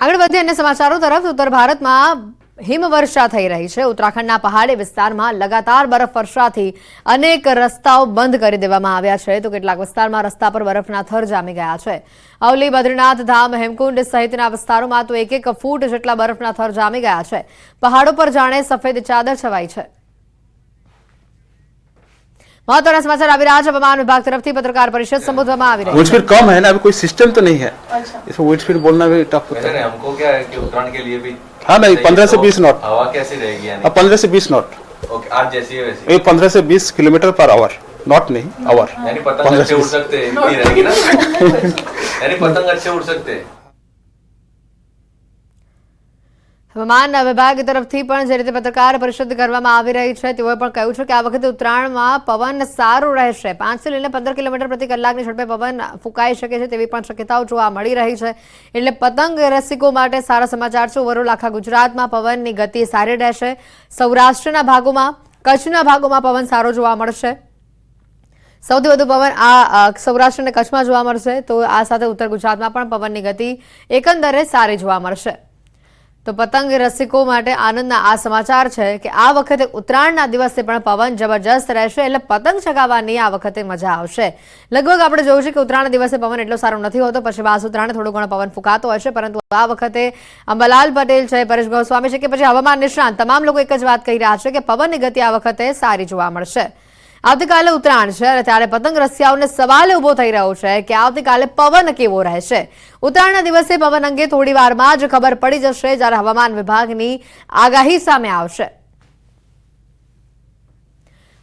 આગળ વધીએ અન્ય સમાચારો તરફ ઉત્તર ભારતમાં હિમવર્ષા થઈ રહી છે। ઉત્તરાખંડના પહાડી વિસ્તારમાં લગાતાર બરફવર્ષાથી અનેક રસ્તાઓ બંધ કરી દેવામાં આવ્યા છે, તો કેટલાક વિસ્તારમાં રસ્તા પર બરફના થર જામી ગયા છે। અવલી, બદ્રીનાથ ધામ, હેમકુંડ સહિતના વિસ્તારોમાં તો 1-1 ફૂટ જેટલા બરફના થર જામી ગયા છે। પહાડો પર જાણે સફેદ ચાદર છવાઈ છે। महत्वपूर्ण समाचार आ रहा है। हवामान विभाग तरफ से पत्रकार परिषद संबोधन आ रही है। विंड स्पीड कम है ना, अभी कोई सिस्टम तो नहीं है। अच्छा। इसमें विंड स्पीड बोलना भी टफ होता है। हमको क्या है कि उत्तरायण के लिए भी हाँ नहीं 15 से 20 नॉट। हवा कैसी रहेगी यानी? अब 15 से 20 नॉट। ओके, आज जैसी है वैसी। 15 से 20 किलोमीटर पर आवर, नॉट नहीं आवर। यानी पतंग अच्छे उड़ सकते हैं, इतनी रहेगी ना। यानी पतंग अच्छे उड़ सकते हैं। હવામાન વિભાગ તરફથી પણ જે રીતે પત્રકાર પરિષદ કરવામાં આવી રહી છે તેઓએ પણ કહ્યું છે કે આ વખતે ઉત્તરાયણમાં પવન સારો રહેશે। 5 થી લઈને 15 કિલોમીટર પ્રતિ કલાકની ઝડપે પવન ફૂંકાઈ શકે છે તેવી પણ શક્યતાઓ જોવા મળી રહી છે। એટલે પતંગ રસિકો માટે સારા સમાચાર છે। ઓવરઓલ આખા ગુજરાતમાં પવનની ગતિ સારી રહેશે। સૌરાષ્ટ્રના ભાગોમાં, કચ્છના ભાગોમાં પવન સારો જોવા મળશે। સૌથી વધુ પવન આ સૌરાષ્ટ્ર અને કચ્છમાં જોવા મળશે, તો આ સાથે ઉત્તર ગુજરાતમાં પણ પવનની ગતિ એકંદરે સારી જોવા મળશે। તો પતંગ રસિકો માટે આનંદના આ સમાચાર છે કે આ વખતે ઉત્તરાયણના દિવસે પણ પવન જબરજસ્ત રહેશે, એટલે પતંગ ચગાવવાની આ વખતે મજા આવશે। લગભગ આપણે જોયું છે કે ઉત્તરાયણના દિવસે પવન એટલો સારો નથી હોતો, પછી બાસ ઉત્તરાયણે થોડો ઘણો પવન ફૂંકાતો હોય છે, પરંતુ આ વખતે અંબાલાલ પટેલ છે, પરેશ ગોસ્વામી છે કે પછી હવામાન નિષ્ણાંત તમામ લોકો એક જ વાત કહી રહ્યા છે કે પવનની ગતિ આ વખતે સારી જોવા મળશે। આવતીકાલે ઉત્તરાયણ છે અને ત્યારે પતંગ રસિયાઓને સવાલ ઉભો થઈ રહ્યો છે કે આવતીકાલે પવન કેવો રહેશે। ઉત્તરાયણના દિવસે પવન અંગે થોડી વારમાં જ ખબર પડી જશે, જ્યારે હવામાન વિભાગની આગાહી સામે આવશે।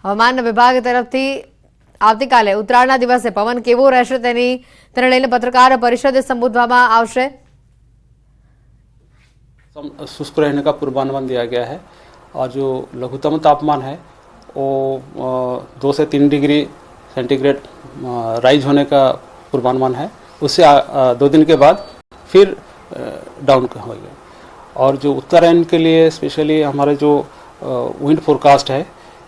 હવામાન વિભાગ તરફથી આવતીકાલે ઉત્તરાયણના દિવસે પવન કેવો રહેશે તેને લઈને પત્રકાર પરિષદ સંબોધવામાં આવશે। शुष्क रहने का पूर्वानुमान दिया गया है और जो लघुत्तम तापमान है वो 2 से 3 डिग्री सेंटीग्रेड राइज होने का पूर्वानुमान है। उससे 2 दिन के बाद फिर डाउन होगा। और जो उत्तरायण के लिए स्पेशली हमारे जो विंड फोरकास्ट है,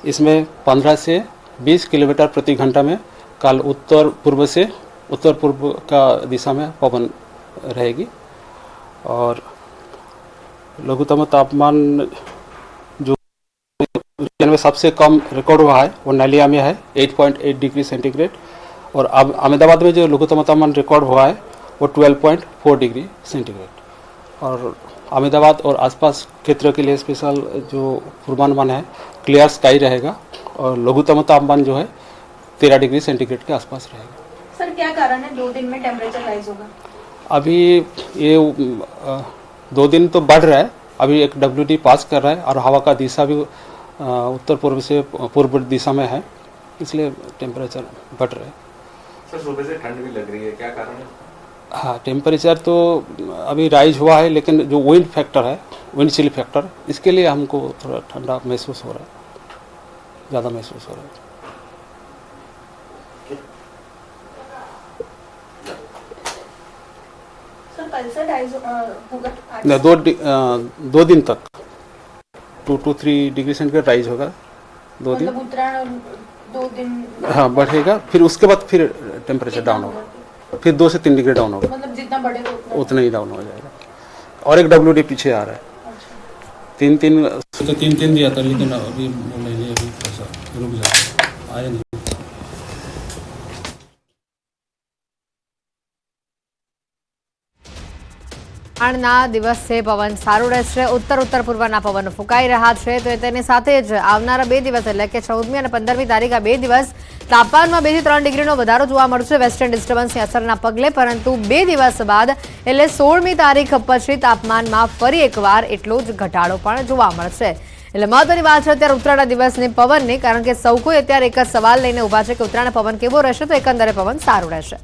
इसमें 15 से 20 किलोमीटर प्रति घंटा में काल उत्तर पूर्व से उत्तर पूर्व का दिशा में पवन रहेगी। और लघुत्तम तापमान में सबसे कम रिकॉर्ड हुआ है वो नलिया में है 8.8 डिग्री सेंटीग्रेड। और अब अहमदाबाद में जो लघुत्तम तापमान रिकॉर्ड हुआ है वो 12.4 डिग्री सेंटीग्रेड। और अहमदाबाद और आसपास क्षेत्र के लिए स्पेशल जो पूर्वानुमान है, क्लियर स्काई रहेगा और लघुत्तम तापमान जो है 13 डिग्री सेंटीग्रेड के आसपास रहेगा। सर क्या कारण है 2 दिन में टेम्परेचर राइज होगा? अभी ये 2 दिन तो बढ़ रहा है, अभी एक WD पास कर रहा है और हवा का दिशा भी उत्तर पूर्व से पूर्व दिशा में है, इसलिए टेम्परेचर बढ़ रहा है। सर सुबह से ठंड भी लग रही है, क्या कारण है? हाँ, टेम्परेचर तो अभी राइज हुआ है, लेकिन जो विंड फैक्टर है, विंड चिल फैक्टर, इसके लिए हमको थोड़ा ठंडा महसूस हो रहा है, ज़्यादा महसूस हो रहा है। सर कल से राइज होगा? 2 दिन तक 2 to 3 डिग्री सेंटीग्रेड राइज होगा 2 दिन। मतलब उत्तरायण 2 दिन हाँ बढ़ेगा, फिर उसके बाद फिर टेम्परेचर डाउन होगा, फिर 2 से 3 डिग्री डाउन होगा। मतलब जितना बढ़ेगा उतना ही डाउन हो जाएगा। और एक WD पीछे आ रहा है। अच्छा। 3 दिया था, लेकिन अभी नहीं, अभी ऐसा रुक जाता आया नहीं। ઉત્તરાયણના દિવસે પવન સારું રહેશે। ઉત્તર પૂર્વના પવન ફૂંકાઈ રહ્યા છે, તો તેની સાથે જ આવનારા 2 દિવસ એટલે કે 14મી અને 15મી તારીખ આ 2 દિવસ તાપમાનમાં 2 થી 3 ડિગ્રીનો વધારો જોવા મળશે વેસ્ટર્ન ડિસ્ટર્બન્સની અસરના પગલે। પરંતુ 2 દિવસ બાદ એટલે 16મી તારીખ પછી તાપમાનમાં ફરી એકવાર એટલો જ ઘટાડો પણ જોવા મળશે। એટલે મહત્વની વાત છે અત્યારે ઉત્તરાયણના દિવસની પવનની, કારણ કે સૌ કોઈ અત્યારે એક જ સવાલ લઈને ઊભા છે કે ઉત્તરાયણ પવન કેવો રહેશે, તો એકંદરે પવન સારું રહેશે।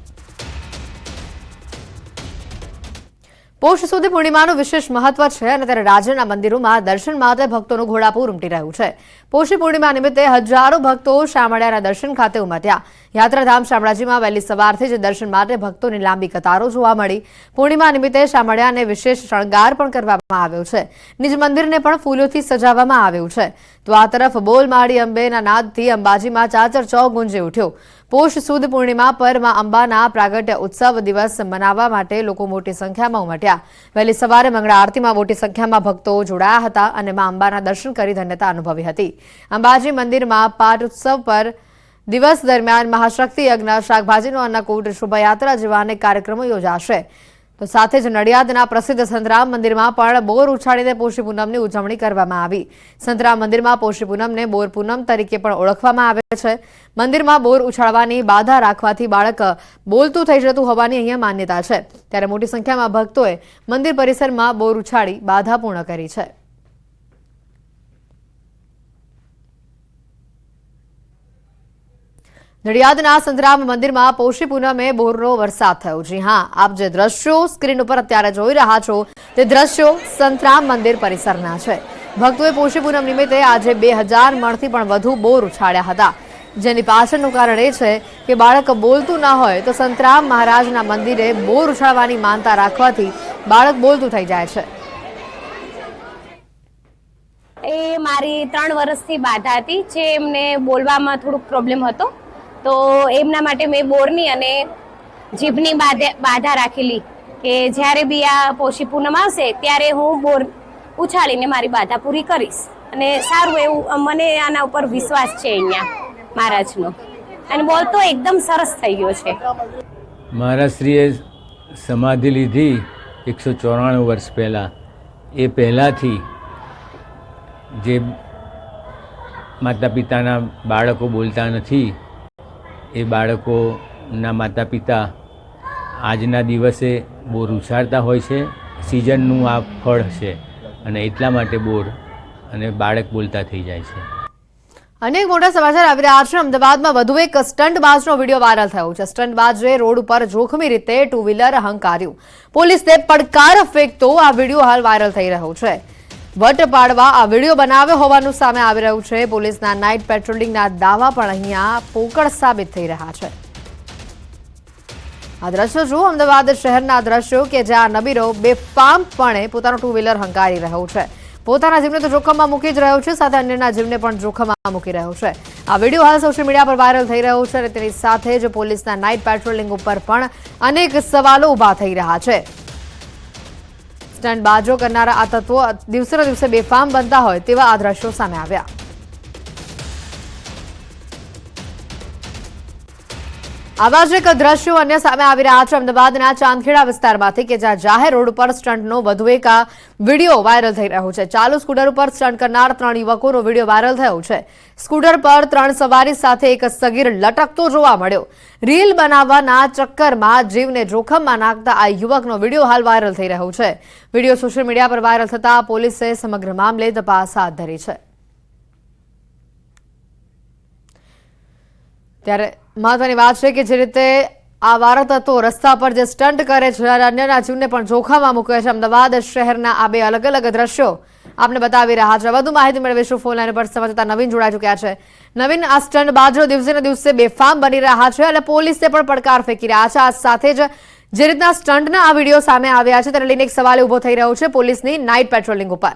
પોષ સુધી પૂર્ણિમાનું વિશેષ મહત્વ છે અને ત્યારે રાજ્યના મંદિરોમાં દર્શન માટે ભક્તોનું ઘોડાપૂર ઉમટી રહ્યું છે। પોષી પૂર્ણિમા નિમિત્તે હજારો ભક્તો શામળિયાના દર્શન ખાતે ઉમટ્યા। યાત્રાધામ શામળાજીમાં વહેલી સવારથી જ દર્શન માટે ભક્તોની લાંબી કતારો જોવા મળી. પૂર્ણિમા નિમિત્તે શામળિયાને વિશેષ શણગાર પણ કરવામાં આવ્યો છે. નિજ મંદિરને પણ ફૂલોથી સજાવવામાં આવ્યું છે. તો આ તરફ બોલ માડી અંબેના નાદથી અંબાજીમાં ચાચર ચોક ગુંજી ઉઠ્યો. પોષ સુદ પૂર્ણિમા પર માં અંબાના પ્રાગટ્ય ઉત્સવ દિવસ મનાવવા માટે લોકો મોટી સંખ્યામાં ઉમટ્યા. વહેલી સવારે મંગળા આરતીમાં મોટી સંખ્યામાં ભક્તો જોડાયા હતા અને માં અંબાના દર્શન કરી ધન્યતા અનુભવી હતી. અંબાજી મંદિરમાં પાટ ઉત્સવ પર દિવસ દરમિયાન મહાશક્તિ યજ્ઞ, શાકભાજીનો અન્નકૂટ, શોભાયાત્રા જેવા અનેક કાર્યક્રમો યોજાશે. તો સાથે જ નડિયાદના પ્રસિદ્ધ સંતરામ મંદિરમાં પણ બોર ઉછાળીને પોષી પૂનમની ઉજવણી કરવામાં આવી. સંતરામ મંદિરમાં પોષી પૂનમને બોર પૂનમ તરીકે પણ ઓળખવામાં આવે છે. મંદિરમાં બોર ઉછાળવાની બાધા રાખવાથી બાળક બોલતું થઈ જતું હોવાની અહીંયા માન્યતા છે. ત્યારે મોટી સંખ્યામાં ભક્તોએ મંદિર પરિસરમાં બોર ઉછાળી બાધા પૂર્ણ કરી છે. નડિયાદના સંતરામ મંદિરમાં પોષી પૂનમે બોરનો વરસાદ થયો. જી હા, આપ જે દ્રશ્યો સ્ક્રીન ઉપર અત્યારે જોઈ રહ્યા છો તે દ્રશ્યો સંતરામ મંદિર પરિસરના છે. ભક્તોએ પોષી પૂનમ નિમિત્તે આજે 2000 મણથી પણ વધુ બોર ઉછાળ્યા હતા. જેની પાછળનું કારણ એ છે કે બાળક બોલતું ન હોય તો સંતરામ મહારાજના મંદિરે બોર ઉછાળવાની માનતા રાખવાથી બાળક બોલતું થઈ જાય છે. એ મારી 3 વર્ષથી બાધા હતી જે એમને બોલવામાં થોડુંક પ્રોબ્લેમ હતો. તો એમના માટે મેં બોરની અને જીભની બાધા રાખેલી કે જ્યારે બી આ પોષી પૂનમ આવશે ત્યારે હું બોર ઉછાળીને મારી બાધા પૂરી કરીશ. અને સારું એવું મને આના ઉપર વિશ્વાસ છે અહીંયા મહારાજનો. અને બોલ તો એકદમ સરસ થઈ ગયો છે. મહારાજશ્રીએ સમાધિ લીધી 194 વર્ષ પહેલાં. એ પહેલાંથી જે માતા પિતાના બાળકો બોલતા નથી એ બાળકોના માતા પિતા આજના દિવસે બોર ઉછાળતા હોય છે. સિઝનનું આ ફળ છે અને એટલા માટે બોર અને બાળક બોલતા થઈ જાય છે. અનેક મોટા સમાચાર આવી રહ્યા છે. અમદાવાદમાં વધુ એક સ્ટંટબાજનો વિડીયો વાયરલ થયો છે. સ્ટંટબાજે રોડ ઉપર જોખમી રીતે ટુ વ્હીલર હંકાર્યું. પોલીસને પડકાર ફેંકતો આ વિડીયો હાલ વાયરલ થઈ રહ્યો છે. વટ પાડવા આ વિડીયો બનાવ્યો હોવાનું સામે આવી રહ્યું છે. પોલીસના નાઇટ પેટ્રોલિંગના દાવા પણ અહીંયા પોકળ સાબિત થઈ રહ્યા છે. આ દ્રશ્યો જુઓ, અમદાવાદ શહેરના દ્રશ્યો કે જ્યાં નબીરો બેફામપણે પોતાનું ટુ વ્હીલર હંકારી રહ્યો છે. પોતાના જીવને તો જોખમમાં મૂકી જ રહ્યો છે, સાથે અન્યના જીવને પણ જોખમમાં મૂકી રહ્યો છે. આ વિડીયો હાલ સોશિયલ મીડિયા પર વાયરલ થઈ રહ્યો છે અને તેની સાથે જ પોલીસના નાઇટ પેટ્રોલિંગ ઉપર પણ અનેક સવાલો ઉભા થઈ રહ્યા છે. સ્ટંટબાજો કરનારા આ તત્વો દિવસે દિવસે બેફામ બનતા હોય તેવા આ દ્રશ્યો સામે આવ્યા. આવા જ એક દ્રશ્યો અન્ય સામે આવી રહ્યા છે અમદાવાદના ચાંદખેડા વિસ્તારમાંથી કે જ્યાં જાહેર રોડ ઉપર સ્ટંટનો વધુ એક આ વિડીયો વાયરલ થઈ રહ્યો છે. ચાલુ સ્કૂટર ઉપર સ્ટંટ કરનાર 3 યુવકોનો વિડીયો વાયરલ થયો છે. સ્કૂટર પર 3 સવારી સાથે એક સગીર લટકતો જોવા મળ્યો. રીલ બનાવવાના ચક્કરમાં જીવને જોખમમાં નાખતા આ યુવકનો વિડીયો હાલ વાયરલ થઈ રહ્યો છે. વિડીયો સોશિયલ મીડિયા પર વાયરલ થતા પોલીસે સમગ્ર મામલે તપાસ હાથ ધરી છે. ત્યારે મહત્વની વાત છે કે જે રીતે આ વારત હતો રસ્તા પર જે સ્ટંટ કરે છે અને અન્યના જીવને પણ જોખમમાં મૂકે છે. અમદાવાદ શહેરના આ બે અલગ અલગ દ્રશ્યો આપને બતાવી રહ્યા છે. વધુ માહિતી મેળવીશું. ફોન લાઈન પર સમાચાર નવીન જોડાઈ ચૂક્યા છે. નવીન, આ સ્ટંટ બાજો દિવસે ને દિવસે બેફામ બની રહ્યા છે અને પોલીસે પણ પડકાર ફેંકી રહ્યા છે. આ સાથે જ જે રીતના સ્ટંટના આ વિડીયો સામે આવ્યા છે તેને લઈને એક સવાલ ઉભો થઈ રહ્યો છે પોલીસની નાઇટ પેટ્રોલિંગ ઉપર.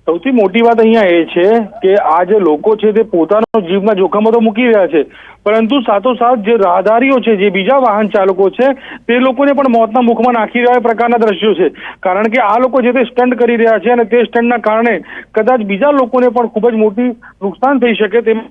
સૌથી મોટી વાત અહીંયા એ છે કે આ જે લોકો છે તે પોતાનો જીવના જોખમમાં તો મૂકી રહ્યા છે, પરંતુ સાથોસાથ જે રાહદારીઓ છે, જે બીજા વાહન ચાલકો છે તે લોકોને પણ મોતના મુખમાં નાખી રહ્યા પ્રકારના દ્રશ્યો છે. કારણ કે આ લોકો જે તે સ્ટન્ટ કરી રહ્યા છે અને તે સ્ટન્ટના કારણે કદાચ બીજા લોકોને પણ ખૂબ જ મોટી નુકસાન થઈ શકે તેમ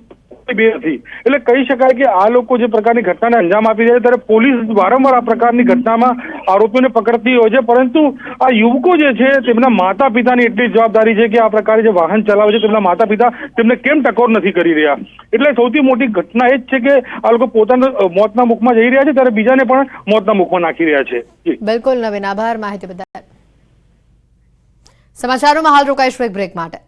બે નથી. એટલે કહી શકાય કે આ લોકો જે પ્રકારની ઘટનાને અંજામ આપી રહ્યા છે ત્યારે પોલીસ વારંવાર આ પ્રકારની ઘટનામાં આરોપીઓને પકડતી હોય છે, પરંતુ આ યુવકો જે છે તેમના માતા પિતાની એટલી જવાબદારી છે કે આ પ્રકારે જે વાહન ચલાવે છે તેમના માતા પિતા તેમને કેમ ટકોર નથી કરી રહ્યા. એટલે સૌથી મોટી ઘટના એ જ છે કે આ લોકો પોતાના મોતના મુખમાં જઈ રહ્યા છે ત્યારે બીજાને પણ મોતના મુખમાં નાખી રહ્યા છે. બિલકુલ નવીન, આભાર માહિતી બદલ. સમાચારોમાં હાલ રોકાઈશું એક બ્રેક માટે.